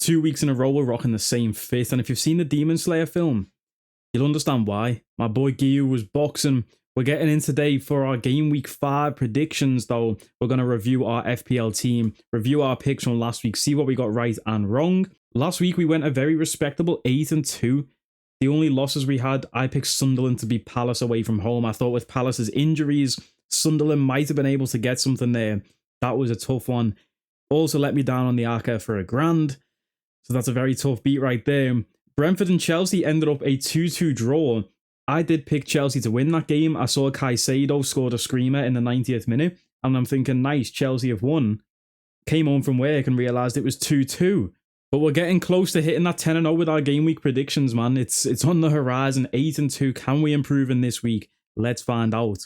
2 weeks in a row we're rocking the same fit, and if you've seen the Demon Slayer film, you'll understand why. My boy Gyu was boxing. We're getting in today for our Game Week 5 predictions, though. We're going to review our FPL team, review our picks from last week, see what we got right and wrong. Last week we went a very respectable 8-2. The only losses we had, I picked Sunderland to beat Palace away from home. I thought with Palace's injuries, Sunderland might have been able to get something there. That was a tough one. Also let me down on the Arca for £1,000. So that's a very tough beat right there. Brentford and Chelsea ended up a 2-2 draw. I did pick Chelsea to win that game. I saw Caicedo scored a screamer in the 90th minute, and I'm thinking, nice, Chelsea have won. Came home from work and realised it was 2-2. But we're getting close to hitting that 10-0 with our game week predictions, man. It's on the horizon, 8-2. Can we improve in this week? Let's find out.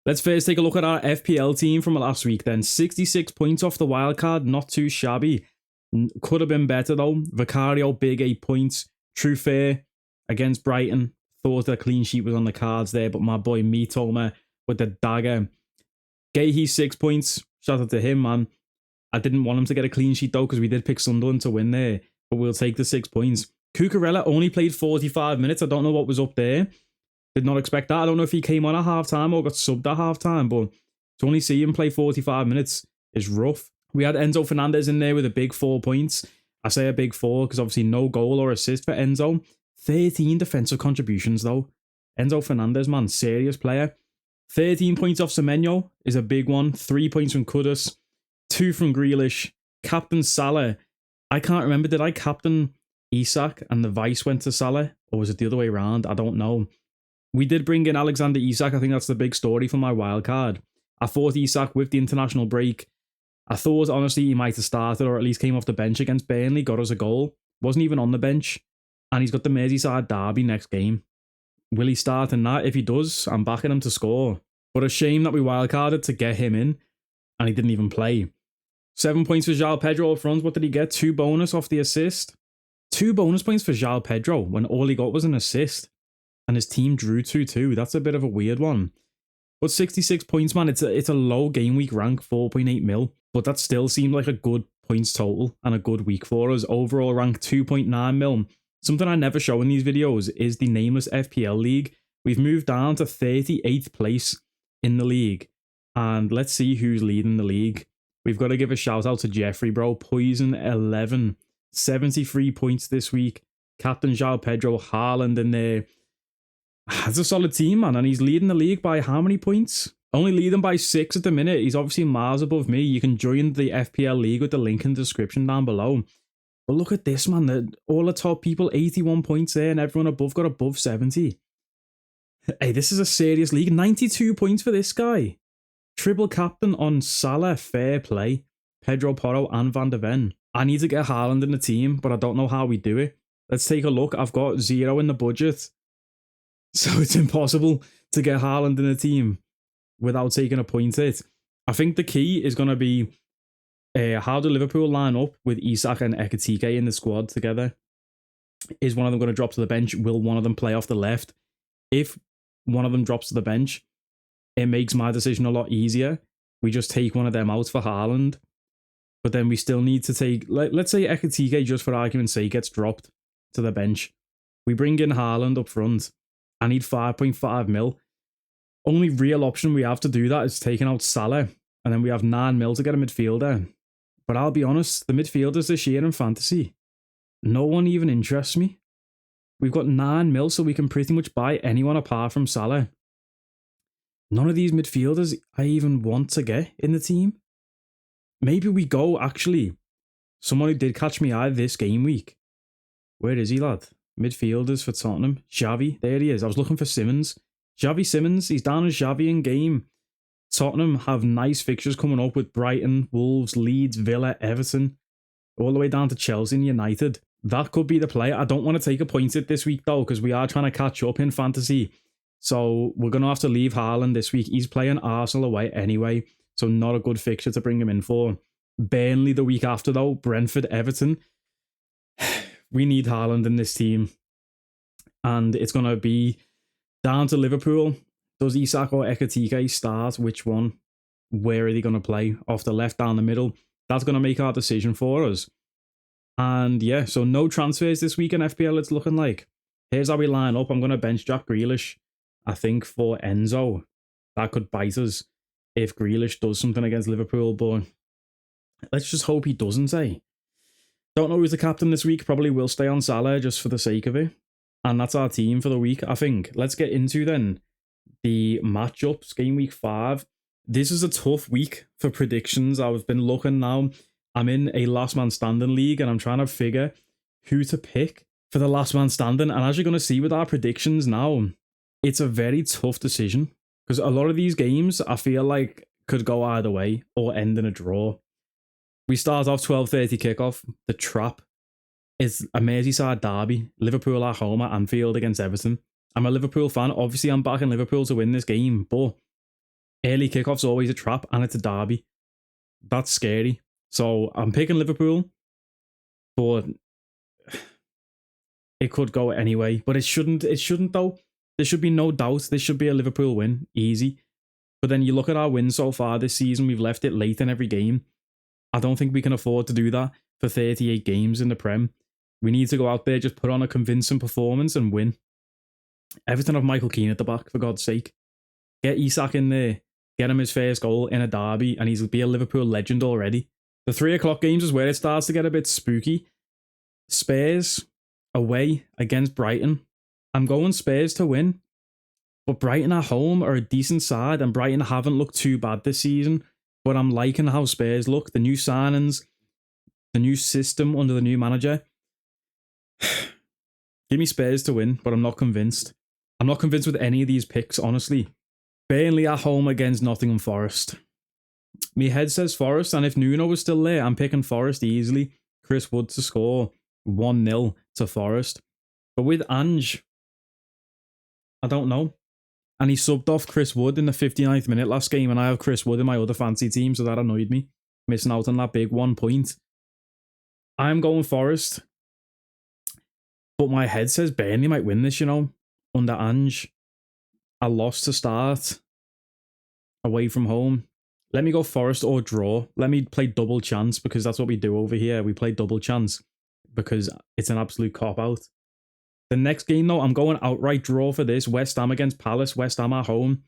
Let's first take a look at our FPL team from last week then. 66 points off the wildcard, not too shabby. Could have been better though. Vicario, big 8 points. True fair against Brighton. Thought a clean sheet was on the cards there, but my boy Mitoma with the dagger. Gahey 6 points. Shout out to him, man. I didn't want him to get a clean sheet though, because we did pick Sunderland to win there, but we'll take the 6 points. Cucurella only played 45 minutes. I don't know what was up there. Did not expect that. I don't know if he came on at halftime or got subbed at halftime, but to only see him play 45 minutes is rough. We had Enzo Fernandez in there with a big 4 points. I say a big 4 because obviously no goal or assist for Enzo. 13 defensive contributions though. Enzo Fernandez, man, serious player. 13 points off Semenyo is a big one. 3 points from Kudus. 2 from Grealish. Captain Salah. I can't remember, did I captain Isak and the vice went to Salah? Or was it the other way around? I don't know. We did bring in Alexander Isak. I think that's the big story for my wildcard. I thought Isak with the international break. I thought, honestly, he might have started or at least came off the bench against Burnley, got us a goal. Wasn't even on the bench. And he's got the Merseyside derby next game. Will he start in that? If he does, I'm backing him to score. But a shame that we wildcarded to get him in. And he didn't even play. 7 points for João Pedro up front. What did he get? 2 bonus off the assist. 2 bonus points for João Pedro when all he got was an assist. And his team drew 2-2. That's a bit of a weird one. But 66 points, man. It's a low game week rank, 4.8 mil. But that still seemed like a good points total and a good week for us. Overall rank 2.9 mil. Something I never show in these videos is the nameless FPL league. We've moved down to 38th place in the league. And let's see who's leading the league. We've got to give a shout out to Jeffrey, bro. Poison 11. 73 points this week. Captain João Pedro, Haaland in there. That's a solid team, man. And he's leading the league by how many points? Only leading by 6 at the minute. He's obviously miles above me. You can join the FPL league with the link in the description down below. But look at this, man. All the top people, 81 points there, and everyone above got above 70. Hey, this is a serious league. 92 points for this guy. Triple captain on Salah, fair play. Pedro Porro and Van de Ven. I need to get Haaland in the team, but I don't know how we do it. Let's take a look. I've got 0 in the budget. So it's impossible to get Haaland in the team without taking a point hit. I think the key is going to be how do Liverpool line up with Isak and Ekitike in the squad together? Is one of them going to drop to the bench? Will one of them play off the left? If one of them drops to the bench, it makes my decision a lot easier. We just take one of them out for Haaland. But then we still need to take, let's say Ekitike, just for argument's sake, gets dropped to the bench. We bring in Haaland up front. I need 5.5 mil. Only real option we have to do that is taking out Salah. And then we have 9 mil to get a midfielder. But I'll be honest, the midfielders this year in fantasy, no one even interests me. We've got 9 mil, so we can pretty much buy anyone apart from Salah. None of these midfielders I even want to get in the team. Maybe we go, actually, someone who did catch me eye this game week. Where is he, lad? Midfielders for Tottenham. Xavi, there he is. I was looking for Simmons. Xavi Simmons, he's down as Xavi in game. Tottenham have nice fixtures coming up with Brighton, Wolves, Leeds, Villa, Everton, all the way down to Chelsea and United. That could be the play. I don't want to take a point at this week though, because we are trying to catch up in fantasy. So we're going to have to leave Haaland this week. He's playing Arsenal away anyway, so not a good fixture to bring him in for. Burnley the week after though, Brentford, Everton. We need Haaland in this team. And it's going to be down to Liverpool. Does Isak or Ekitike start? Which one? Where are they going to play? Off the left, down the middle? That's going to make our decision for us. And yeah, so no transfers this week in FPL, it's looking like. Here's how we line up. I'm going to bench Jack Grealish, I think, for Enzo. That could bite us if Grealish does something against Liverpool, but let's just hope he doesn't, eh? Don't know who's the captain this week. Probably will stay on Salah just for the sake of it. And that's our team for the week, I think. Let's get into then the matchups. Game week 5. This is a tough week for predictions. I've been looking now. I'm in a last man standing league and I'm trying to figure who to pick for the last man standing. And as you're going to see with our predictions now, it's a very tough decision because a lot of these games I feel like could go either way or end in a draw. We start off 12:30 kickoff. The trap is a Merseyside derby. Liverpool at home at Anfield against Everton. I'm a Liverpool fan. Obviously, I'm backing Liverpool to win this game, but early kickoff's always a trap and it's a derby. That's scary. So I'm picking Liverpool, but it could go anyway. But it shouldn't though. There should be no doubt. This should be a Liverpool win. Easy. But then you look at our wins so far this season, we've left it late in every game. I don't think we can afford to do that for 38 games in the Prem. We need to go out there, just put on a convincing performance and win. Everton have Michael Keane at the back, for God's sake. Get Isak in there. Get him his first goal in a derby, and he'll be a Liverpool legend already. The 3 o'clock games is where it starts to get a bit spooky. Spurs away against Brighton. I'm going Spurs to win. But Brighton at home are a decent side, and Brighton haven't looked too bad this season. But I'm liking how Spurs look. The new signings, the new system under the new manager. Give me Spurs to win, but I'm not convinced. I'm not convinced with any of these picks, honestly. Burnley at home against Nottingham Forest. My head says Forest, and if Nuno was still there, I'm picking Forest easily. Chris Wood to score 1-0 to Forest. But with Ange, I don't know. And he subbed off Chris Wood in the 59th minute last game, and I have Chris Wood in my other fancy team, so that annoyed me. Missing out on that big 1 point. I'm going Forest. But my head says Burnley might win this, under Ange. A loss to start. Away from home. Let me go Forest or draw. Let me play double chance because that's what we do over here. We play double chance because it's an absolute cop-out. The next game, though, I'm going outright draw for this. West Ham against Palace. West Ham at home.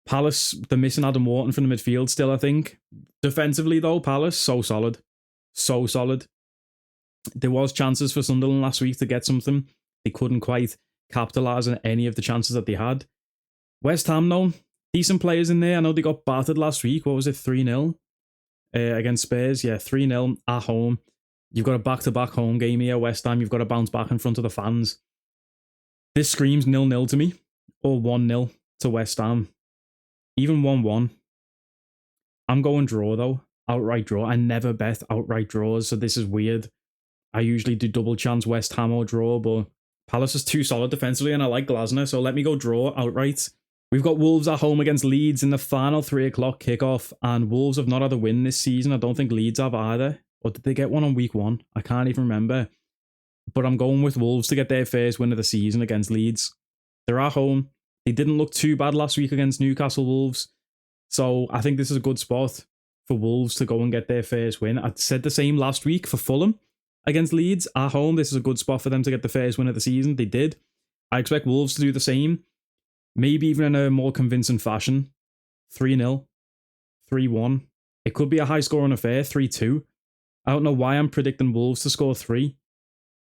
Palace, they're missing Adam Wharton from the midfield still, I think. Defensively, though, Palace, so solid. So solid. There was chances for Sunderland last week to get something. They couldn't quite capitalise on any of the chances that they had. West Ham, though, decent players in there. I know they got battered last week. What was it, 3-0? Against Spurs? Yeah, 3-0 at home. You've got a back-to-back home game here, West Ham. You've got to bounce back in front of the fans. This screams 0-0 to me. Or 1-0 to West Ham. Even 1-1. I'm going draw, though. Outright draw. I never bet outright draws, so this is weird. I usually do double chance West Ham or draw, but Palace is too solid defensively, and I like Glasner, so let me go draw outright. We've got Wolves at home against Leeds in the final 3 o'clock kickoff, and Wolves have not had a win this season. I don't think Leeds have either. Or did they get one on week 1? I can't even remember. But I'm going with Wolves to get their first win of the season against Leeds. They're at home. They didn't look too bad last week against Newcastle Wolves. So I think this is a good spot for Wolves to go and get their first win. I said the same last week for Fulham against Leeds. At home, this is a good spot for them to get the first win of the season. They did. I expect Wolves to do the same. Maybe even in a more convincing fashion. 3-0. 3-1. It could be a high-scoring affair. 3-2. I don't know why I'm predicting Wolves to score 3,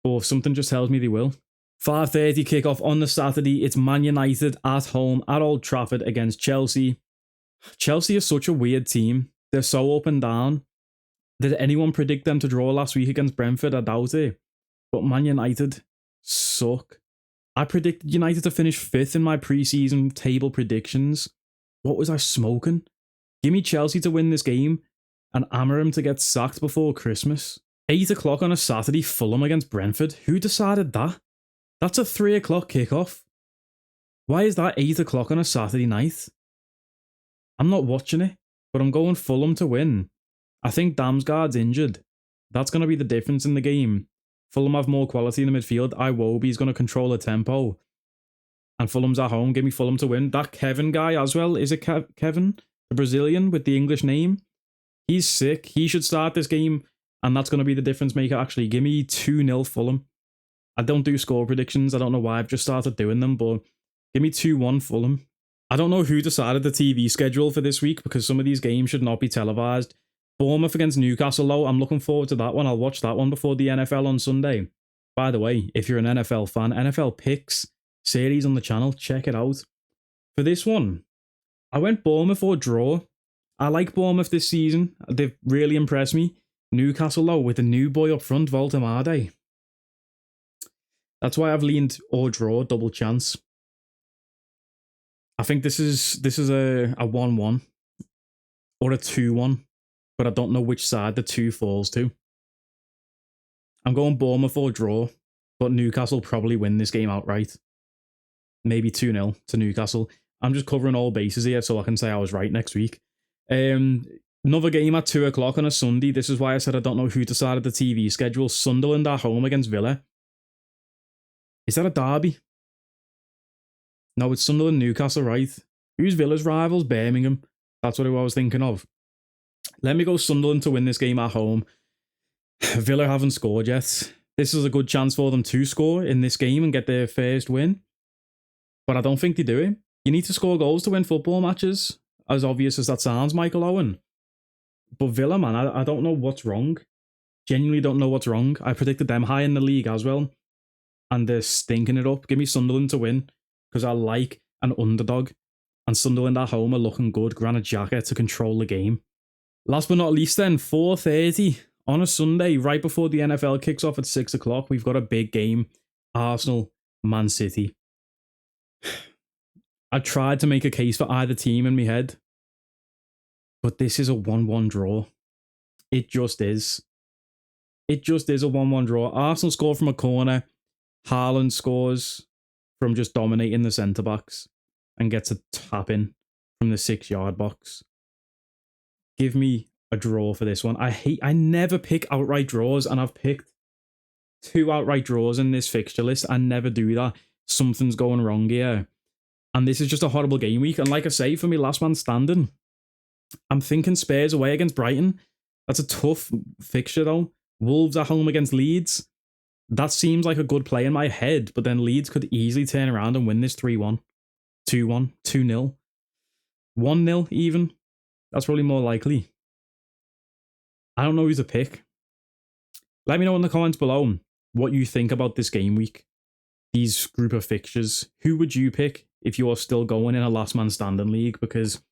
but something just tells me they will. 5:30 kickoff on the Saturday. It's Man United at home at Old Trafford against Chelsea. Chelsea is such a weird team. They're so up and down. Did anyone predict them to draw last week against Brentford? I doubt it. But Man United suck. I predicted United to finish 5th in my preseason table predictions. What was I smoking? Give me Chelsea to win this game and Amorim to get sacked before Christmas. 8 o'clock on a Saturday, Fulham against Brentford. Who decided that? That's a 3 o'clock kickoff. Why is that 8 o'clock on a Saturday night? I'm not watching it, but I'm going Fulham to win. I think Damsgaard's injured. That's going to be the difference in the game. Fulham have more quality in the midfield. Iwobi's going to control the tempo. And Fulham's at home. Give me Fulham to win. That Kevin guy as well. Is it Kevin? The Brazilian with the English name? He's sick. He should start this game. And that's going to be the difference maker, actually. Give me 2-0 Fulham. I don't do score predictions. I don't know why I've just started doing them, but give me 2-1 Fulham. I don't know who decided the TV schedule for this week because some of these games should not be televised. Bournemouth against Newcastle, though. I'm looking forward to that one. I'll watch that one before the NFL on Sunday. By the way, if you're an NFL fan, NFL Picks series on the channel, check it out. For this one, I went Bournemouth or draw. I like Bournemouth this season. They've really impressed me. Newcastle, though, with the new boy up front, Voltemade. That's why I've leaned or draw, double chance. I think this is a 1-1 or a 2-1, but I don't know which side the 2 falls to. I'm going Bournemouth or draw, but Newcastle probably win this game outright. Maybe 2-0 to Newcastle. I'm just covering all bases here so I can say I was right next week. Another game at 2 o'clock on a Sunday. This is why I said I don't know who decided the TV schedule. Sunderland at home against Villa. Is that a derby? No, it's Sunderland, Newcastle, right? Who's Villa's rivals? Birmingham. That's what I was thinking of. Let me go Sunderland to win this game at home. Villa haven't scored yet. This is a good chance for them to score in this game and get their first win. But I don't think they do it. You need to score goals to win football matches. As obvious as that sounds, Michael Owen. But Villa, man, I don't know what's wrong. Genuinely don't know what's wrong. I predicted them high in the league as well. And they're stinking it up. Give me Sunderland to win. Because I like an underdog. And Sunderland at home are looking good. Granit Xhaka to control the game. Last but not least then, 4:30 on a Sunday, right before the NFL kicks off at 6 o'clock. We've got a big game. Arsenal, Man City. I tried to make a case for either team in my head. But this is a 1-1 draw. It just is. It just is a 1-1 draw. Arsenal score from a corner. Haaland scores from just dominating the centre-backs and gets a tap in from the 6-yard box. Give me a draw for this one. I never pick outright draws, and I've picked 2 outright draws in this fixture list. I never do that. Something's going wrong here. And this is just a horrible game week. And like I say, for me, last man standing, I'm thinking Spurs away against Brighton. That's a tough fixture, though. Wolves at home against Leeds. That seems like a good play in my head, but then Leeds could easily turn around and win this 3-1, 2-1, 2-0, 1-0 even. That's probably more likely. I don't know who to pick. Let me know in the comments below what you think about this game week. These group of fixtures. Who would you pick if you're still going in a last man standing league? Because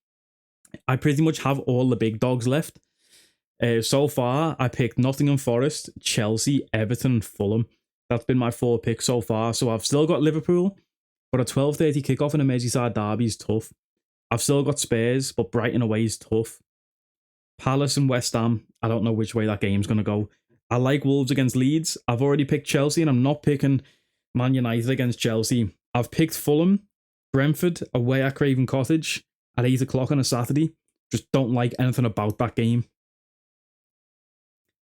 I pretty much have all the big dogs left. So far, I picked Nottingham Forest, Chelsea, Everton, Fulham. That's been my 4 picks so far. So I've still got Liverpool, but a 12:30 kickoff in a Merseyside derby is tough. I've still got Spurs, but Brighton away is tough. Palace and West Ham, I don't know which way that game's going to go. I like Wolves against Leeds. I've already picked Chelsea, and I'm not picking Man United against Chelsea. I've picked Fulham, Brentford away at Craven Cottage at 8 o'clock on a Saturday. Just don't like anything about that game.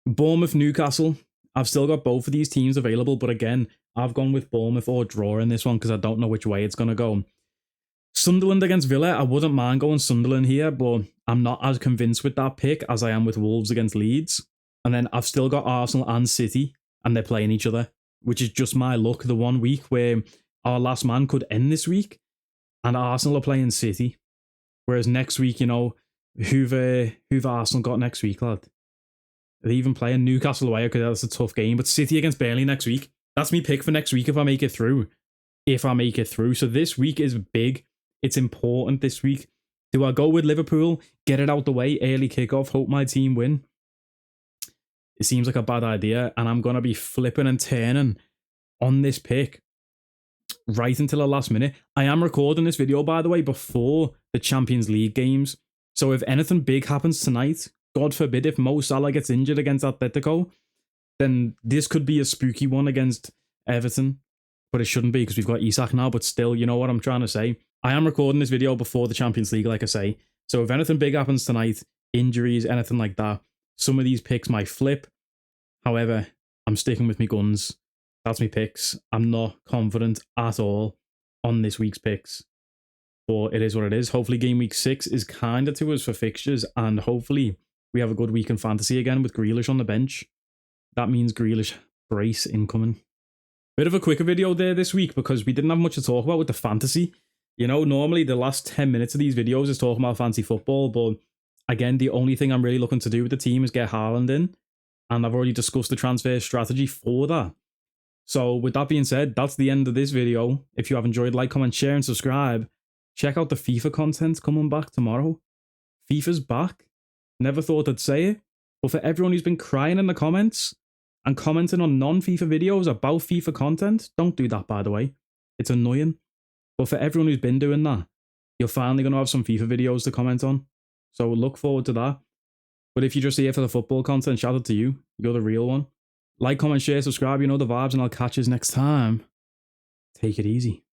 Bournemouth, Newcastle. I've still got both of these teams available, but again, I've gone with Bournemouth or draw in this one because I don't know which way it's going to go. Sunderland against Villa. I wouldn't mind going Sunderland here, but I'm not as convinced with that pick as I am with Wolves against Leeds. And then I've still got Arsenal and City, and they're playing each other, which is just my luck. The one week where our last man could end this week, and Arsenal are playing City. Whereas next week, you know, who've Arsenal got next week, lad? Are they even playing Newcastle away? Okay, that's a tough game. But City against Burnley next week. That's me pick for next week if I make it through. So this week is big. It's important this week. Do I go with Liverpool? Get it out the way. Early kickoff. Hope my team win. It seems like a bad idea. And I'm going to be flipping and turning on this pick right until the last minute. I am recording this video, by the way, before the Champions League games. So if anything big happens tonight, God forbid, if Mo Salah gets injured against Atletico, then this could be a spooky one against Everton. But it shouldn't be because we've got Isak now. But still, you know what I'm trying to say. I am recording this video before the Champions League, like I say. So if anything big happens tonight, injuries, anything like that, some of these picks might flip. However, I'm sticking with my guns. That's my picks. I'm not confident at all on this week's picks. But it is what it is. Hopefully game week 6 is kinder to us for fixtures. And hopefully we have a good week in fantasy again with Grealish on the bench. That means Grealish brace incoming. Bit of a quicker video there this week because we didn't have much to talk about with the fantasy. You know, normally the last 10 minutes of these videos is talking about fantasy football, but again, the only thing I'm really looking to do with the team is get Haaland in, and I've already discussed the transfer strategy for that. So with that being said, that's the end of this video. If you have enjoyed, like, comment, share, and subscribe. Check out the FIFA content coming back tomorrow. FIFA's back. Never thought I'd say it, but for everyone who's been crying in the comments and commenting on non-FIFA videos about FIFA content, don't do that, by the way. It's annoying. But for everyone who's been doing that, you're finally going to have some FIFA videos to comment on. So look forward to that. But if you're just here for the football content, shout out to you. You're the real one. Like, comment, share, subscribe, you know the vibes, and I'll catch you next time. Take it easy.